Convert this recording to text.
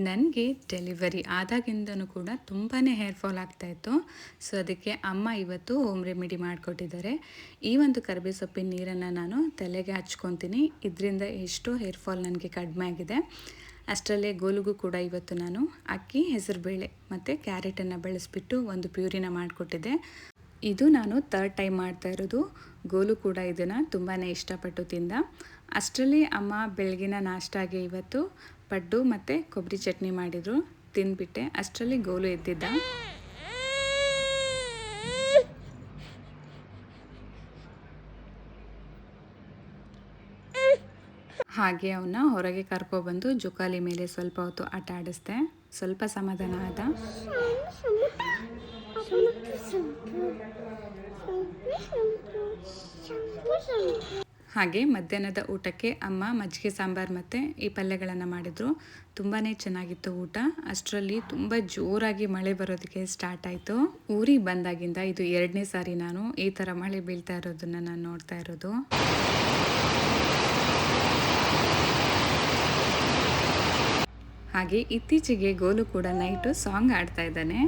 ನನಗೆ ಡೆಲಿವರಿ ಆದಾಗಿಂದನೂ ಕೂಡ ತುಂಬಾ ಹೇರ್ ಫಾಲ್ ಆಗ್ತಾಯಿತ್ತು. ಸೊ ಅದಕ್ಕೆ ಅಮ್ಮ ಇವತ್ತು ಹೋಮ್ ರೆಮಿಡಿ ಮಾಡಿಕೊಟ್ಟಿದ್ದಾರೆ. ಈ ಒಂದು ಕರಿಬೇವು ಸೊಪ್ಪಿನ ನೀರನ್ನು ನಾನು ತಲೆಗೆ ಹಚ್ಕೊತೀನಿ. ಇದರಿಂದ ಎಷ್ಟೋ ಹೇರ್ ಫಾಲ್ ನನಗೆ ಕಡಿಮೆ ಆಗಿದೆ. ಅಷ್ಟರಲ್ಲೇ ಗೋಲಿಗೂ ಕೂಡ ಇವತ್ತು ನಾನು ಅಕ್ಕಿ, ಹೆಸರುಬೇಳೆ ಮತ್ತು ಕ್ಯಾರೆಟನ್ನು ಬೆಳೆಸ್ಬಿಟ್ಟು ಒಂದು ಪ್ಯೂರಿನ ಮಾಡಿಕೊಟ್ಟಿದ್ದೆ. ಇದು ನಾನು 3rd ಟೈಮ್ ಮಾಡ್ತಾ ಇರೋದು. ಗೋಲು ಕೂಡ ಇದನ್ನು ತುಂಬಾ ಇಷ್ಟಪಟ್ಟು ತಿಂದ. ಅಷ್ಟರಲ್ಲಿ ಅಮ್ಮ ಬೆಳಗಿನ ನಾಷ್ಟಾಗೆ ಇವತ್ತು ಪಡ್ಡು ಮತ್ತು ಕೊಬ್ಬರಿ ಚಟ್ನಿ ಮಾಡಿದರು. ತಿಂದ್ಬಿಟ್ಟೆ. ಅಷ್ಟರಲ್ಲಿ ಗೋಲು ಎದ್ದಿದ್ದ. ಹಾಗೆ ಅವನ್ನ ಹೊರಗೆ ಕರ್ಕೊಬಂದು ಜೋಕಾಲಿ ಮೇಲೆ ಸ್ವಲ್ಪ ಹೊತ್ತು ಆಟ ಆಡಿಸ್ದೆ. ಸ್ವಲ್ಪ ಸಮಾಧಾನ ಆದ. ಹಾಗೆ ಮಧ್ಯಾಹ್ನದ ಊಟಕ್ಕೆ ಅಮ್ಮ ಮಜ್ಜಿಗೆ ಸಾಂಬಾರು ಮತ್ತು ಈ ಪಲ್ಯಗಳನ್ನು ಮಾಡಿದರು. ತುಂಬಾ ಚೆನ್ನಾಗಿತ್ತು ಊಟ. ಅಷ್ಟರಲ್ಲಿ ತುಂಬ ಜೋರಾಗಿ ಮಳೆ ಬರೋದಕ್ಕೆ ಸ್ಟಾರ್ಟ್ ಆಯಿತು. ಊರಿಗೆ ಬಂದಾಗಿಂದ ಇದು 2ನೇ ಸಾರಿ ನಾನು ಈ ಥರ ಮಳೆ ಬೀಳ್ತಾ ಇರೋದನ್ನು ನಾನು ನೋಡ್ತಾ ಇರೋದು. ಹಾಗೆ ಇತ್ತೀಚೆಗೆ ಗೋಲು ಕೂಡ ನೈಟು ಸಾಂಗ್ ಆಡ್ತಾ ಇದ್ದಾನೆ.